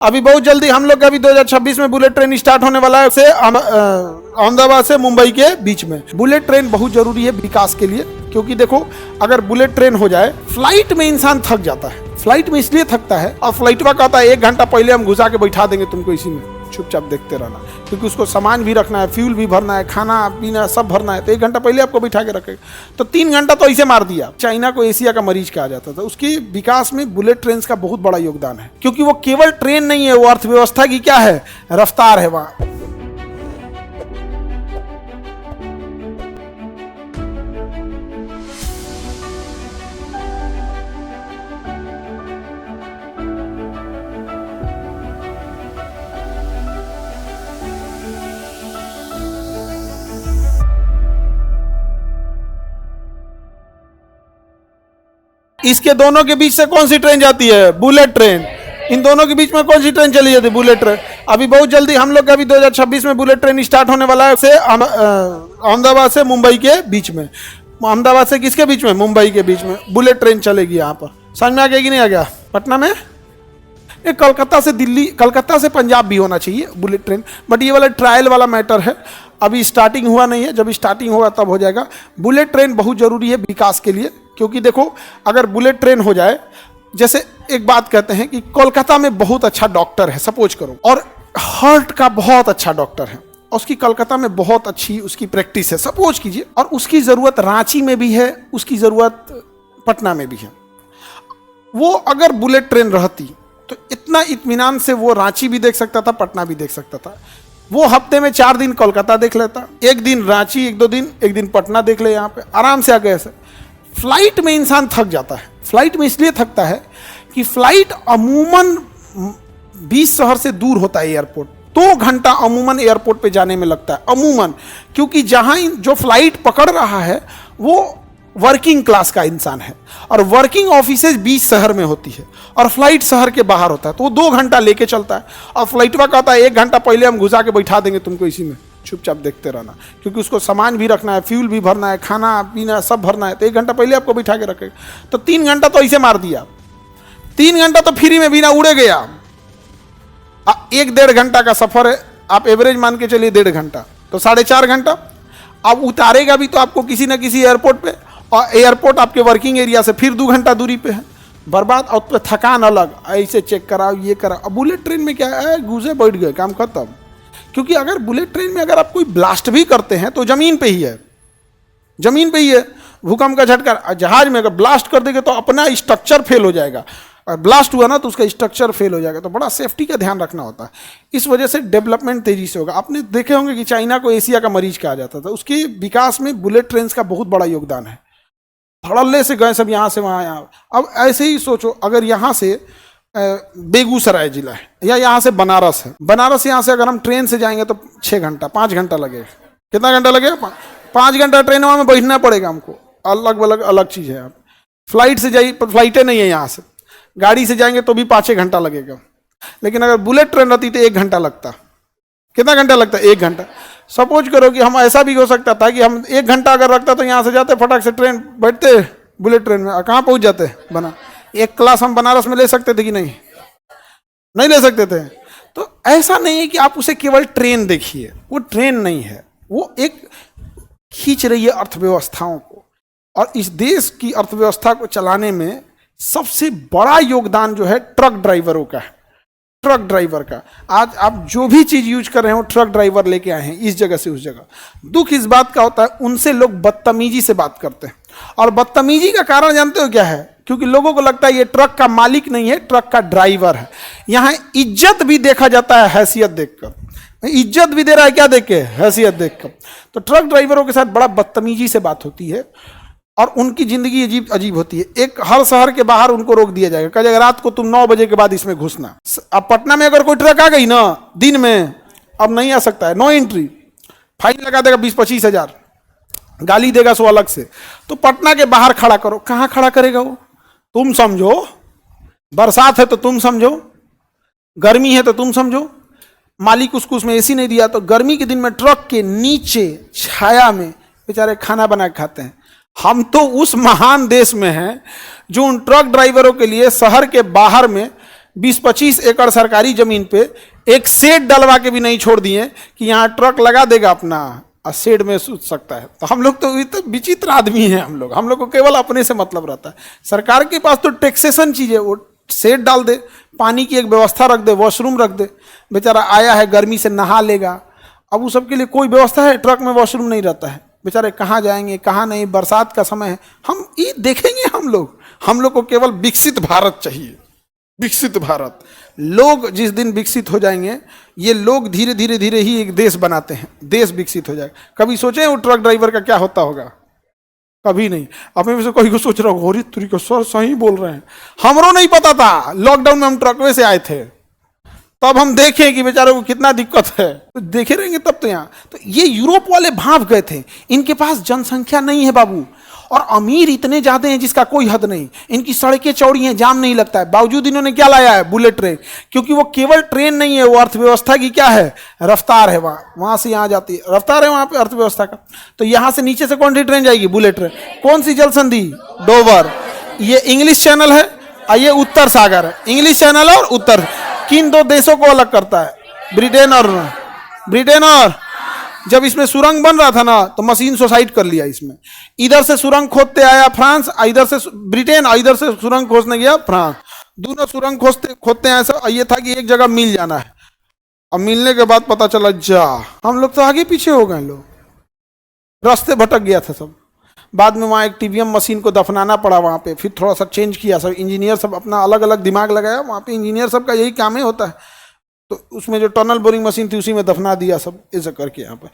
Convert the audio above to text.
अभी बहुत जल्दी हम लोग का भी 2026 में बुलेट ट्रेन स्टार्ट होने वाला है से अहमदाबाद से मुंबई के बीच में। बुलेट ट्रेन बहुत जरूरी है विकास के लिए, क्योंकि देखो अगर बुलेट ट्रेन हो जाए, फ्लाइट में इंसान थक जाता है। फ्लाइट में इसलिए थकता है, और फ्लाइट का कहता है 1 घंटा पहले हम घुसा के बैठा देंगे तुमको, इसी में चुपचाप देखते रहना, क्योंकि उसको सामान भी रखना है, फ्यूल भी भरना है, खाना पीना सब भरना है, तो 1 घंटा पहले आपको बैठा के रखेगा। तो 3 घंटा तो ऐसे मार दिया। चाइना को एशिया का मरीज कहा जाता था, उसके विकास में बुलेट ट्रेन का बहुत बड़ा योगदान है, क्योंकि वो केवल ट्रेन नहीं है, वो अर्थव्यवस्था की क्या है, रफ्तार है वहां। इसके दोनों के बीच से कौन सी ट्रेन जाती है? Bullet train. इन दोनों के बीच में कौन सी ट्रेन चली जाती है? Bullet train. अभी बहुत जल्दी हम लोग का भी 2026 में बुलेट ट्रेन स्टार्ट होने वाला है से अहमदाबाद से मुंबई के बीच में। अहमदाबाद से किसके बीच में? मुंबई के बीच में बुलेट ट्रेन चलेगी। यहाँ पर समझ में आ गया कि नहीं आ गया? पटना में एक कलकत्ता से दिल्ली, कलकत्ता से पंजाब भी होना चाहिए बुलेट ट्रेन, बट ये वाला ट्रायल वाला मैटर है, अभी स्टार्टिंग हुआ नहीं है। जब स्टार्टिंग होगा तब हो जाएगा। बुलेट ट्रेन बहुत जरूरी है विकास के लिए, क्योंकि देखो अगर बुलेट ट्रेन हो जाए, जैसे एक बात कहते हैं कि कोलकाता में बहुत अच्छा डॉक्टर है, सपोज करो, और हार्ट का बहुत अच्छा डॉक्टर है, उसकी कोलकाता में बहुत अच्छी उसकी प्रैक्टिस है, सपोज कीजिए, और उसकी ज़रूरत रांची में भी है, उसकी ज़रूरत पटना में भी है। वो अगर बुलेट ट्रेन रहती तो इतना इत्मीनान से वो रांची भी देख सकता था, पटना भी देख सकता था। वो हफ्ते में 4 दिन कोलकाता देख लेता, 1 दिन रांची, 1 दिन पटना देख ले, यहाँ पे आराम से आ गए। ऐसे फ्लाइट में इंसान थक जाता है। फ्लाइट में इसलिए थकता है कि फ्लाइट अमूमन 20 शहर से दूर होता है एयरपोर्ट, 2 घंटा अमूमन एयरपोर्ट पे जाने में लगता है अमूमन, क्योंकि जहां जो फ्लाइट पकड़ रहा है वो वर्किंग क्लास का इंसान है, और वर्किंग ऑफिसेज 20 शहर में होती है, और फ्लाइट शहर के बाहर होता है, तो वो 2 घंटा लेके चलता है। और फ्लाइटवा कहता है 1 घंटा पहले हम घुसा के बैठा देंगे तुमको, इसी में चुपचाप देखते रहना, क्योंकि उसको सामान भी रखना है, फ्यूल भी भरना है, खाना पीना सब भरना है, तो 1 घंटा पहले आपको बैठा के रखेगा। तो 3 घंटा तो ऐसे मार दिया। 3 घंटा तो फ्री में बिना उड़े गया। 1-1.5 घंटा का सफर है, आप एवरेज मान के चलिए 1.5 घंटा, तो 4.5 घंटा। अब उतारेगा भी तो आपको किसी ना किसी एयरपोर्ट पे, और एयरपोर्ट आपके वर्किंग एरिया से फिर 2 घंटा दूरी पे है, बर्बाद। और तो थकान अलग, ऐसे चेक कराओ, ये कराओ। अब बुलेट ट्रेन में क्या है, घुसे बैठ गए, काम खत्म। क्योंकि अगर बुलेट ट्रेन में अगर आप कोई ब्लास्ट भी करते हैं तो जमीन पे ही है, जमीन पे ही है। भूकंप का झटका, जहाज में अगर ब्लास्ट कर देंगे तो अपना स्ट्रक्चर फेल हो जाएगा, और ब्लास्ट हुआ ना तो उसका स्ट्रक्चर फेल हो जाएगा, तो बड़ा सेफ्टी का ध्यान रखना होता है। इस वजह से डेवलपमेंट तेजी से होगा। आपने देखे होंगे कि चाइना को एशिया का मरीज कहा जाता था, उसके विकास में बुलेट ट्रेन का बहुत बड़ा योगदान है। धड़ल्ले से गए सब यहाँ से वहाँ, यहाँ। अब ऐसे ही सोचो, अगर यहाँ से बेगूसराय जिला है, या यहाँ से बनारस है, बनारस यहाँ से अगर हम ट्रेन से जाएंगे तो 6 घंटा 5 घंटा लगेगा। कितना घंटा लगेगा? 5 घंटा ट्रेन में बैठना पड़ेगा हमको। अलग चीज़ है। आप फ्लाइट से जाइए, फ्लाइटें नहीं है, यहाँ से गाड़ी से जाएंगे तो भी 5-6 घंटा लगेगा। लेकिन अगर बुलेट ट्रेन रहती तो 1 घंटा लगता। कितना घंटा लगता? 1 घंटा। सपोज करो कि हम ऐसा भी हो सकता था कि हम 1 घंटा अगर रखता तो यहाँ से जाते फटाक से ट्रेन बैठते बुलेट ट्रेन में, कहाँ पहुँच जाते? बना 1 क्लास हम बनारस में ले सकते थे कि नहीं? नहीं ले सकते थे। तो ऐसा नहीं है कि आप उसे केवल ट्रेन देखिए, वो ट्रेन नहीं है, वो एक खींच रही है अर्थव्यवस्थाओं को, और इस देश की अर्थव्यवस्था को चलाने में सबसे बड़ा योगदान जो है ट्रक ड्राइवरों का है। ट्रक ड्राइवर का आज आप जो भी चीज यूज कर रहे हो, ट्रक ड्राइवर लेके आए हैं इस जगह से उस जगह। दुख इस बात का होता है, उनसे लोग बदतमीजी से बात करते हैं, और बदतमीजी का कारण जानते हो क्या है? क्योंकि लोगों को लगता है ये ट्रक का मालिक नहीं है, ट्रक का ड्राइवर है। यहाँ इज्जत भी देखा जाता है हैसियत देखकर। इज्जत भी दे रहा है क्या देख के? हैसियत देखकर। तो ट्रक ड्राइवरों के साथ बड़ा बदतमीजी से बात होती है, और उनकी जिंदगी अजीब होती है। एक हर शहर के बाहर उनको रोक दिया जाएगा, कहा जाएगा रात को तुम 9 बजे के बाद इसमें घुसना। अब पटना में अगर कोई ट्रक आ गई ना दिन में, अब नहीं आ सकता है, नो एंट्री, फाइन लगा देगा 20-25 हजार, गाली देगा सो अलग से। तो पटना के बाहर खड़ा करो, कहाँ खड़ा करेगा वो? तुम समझो, बरसात है तो तुम समझो, गर्मी है तो तुम समझो, मालिक उसको उसमें एसी नहीं दिया तो गर्मी के दिन में ट्रक के नीचे छाया में बेचारे खाना बना के खाते हैं। हम तो उस महान देश में हैं जो उन ट्रक ड्राइवरों के लिए शहर के बाहर में 20-25 एकड़ सरकारी जमीन पे एक शेड डलवा के भी नहीं छोड़ दिए कि यहाँ ट्रक लगा देगा अपना और शेड में सूत सकता है। तो हम लोग तो विचित्र आदमी हैं, हम लोग को केवल अपने से मतलब रहता है। सरकार के पास तो टैक्सेशन चीज़ है, वो शेड डाल दे, पानी की एक व्यवस्था रख दे, वॉशरूम रख दे, बेचारा आया है गर्मी से नहा लेगा। अब वो सबके लिए कोई व्यवस्था है? ट्रक में वॉशरूम नहीं रहता है, बेचारे कहाँ जाएंगे कहाँ नहीं, बरसात का समय है, हम ये देखेंगे। हम लोग को केवल विकसित भारत चाहिए, विकसित भारत। लोग जिस दिन विकसित हो जाएंगे, ये लोग धीरे धीरे धीरे ही एक देश बनाते हैं, देश विकसित हो जाएगा। कभी सोचे वो ट्रक ड्राइवर का क्या होता होगा? कभी नहीं। अपने में से कोई को सोच रहा हो तरीके सर सही बोल रहे हैं, हमरो नहीं पता था, लॉकडाउन में हम ट्रकवे से आए थे, तब हम देखें कि बेचारे को कितना दिक्कत है, तो देखे रहेंगे तब तो। यहाँ तो ये यूरोप वाले भाग गए थे, इनके पास जनसंख्या नहीं है बाबू, और अमीर इतने ज्यादा हैं जिसका कोई हद नहीं। इनकी सड़कें चौड़ी हैं, जाम नहीं लगता है, बावजूद इन्होंने क्या लाया है? Bullet train. क्योंकि वो केवल ट्रेन नहीं है, वो अर्थव्यवस्था की क्या है? रफ्तार है। वहां से यहाँ जाती है, रफ्तार है वहां पे अर्थव्यवस्था का। तो यहाँ से नीचे से कौन सी ट्रेन जाएगी? Bullet train. कौन सी जल संधि? डोवर। ये इंग्लिश चैनल है और ये उत्तर सागर है। इंग्लिश चैनल और उत्तर, किन दो देशों को अलग करता है? ब्रिटेन और जब इसमें सुरंग बन रहा था ना, तो मशीन सुसाइड कर लिया इसमें। इधर से सुरंग खोदते आया फ्रांस, इधर से ब्रिटेन, इधर से सुरंग खोदने गया फ्रांस। दोनों सुरंग खोदते हैं ऐसा। ये था कि एक जगह मिल जाना है, अब मिलने के बाद पता चला जा हम लोग तो आगे पीछे हो गए, लोग रास्ते भटक गया था सब। बाद में वहाँ एक टीवीएम मशीन को दफनाना पड़ा वहाँ पे, फिर थोड़ा सा चेंज किया सब। इंजीनियर सब अपना अलग अलग दिमाग लगाया, वहाँ पे इंजीनियर सब का यही काम ही होता है। तो उसमें जो टनल बोरिंग मशीन थी उसी में दफना दिया सब, ऐसा करके यहाँ पे।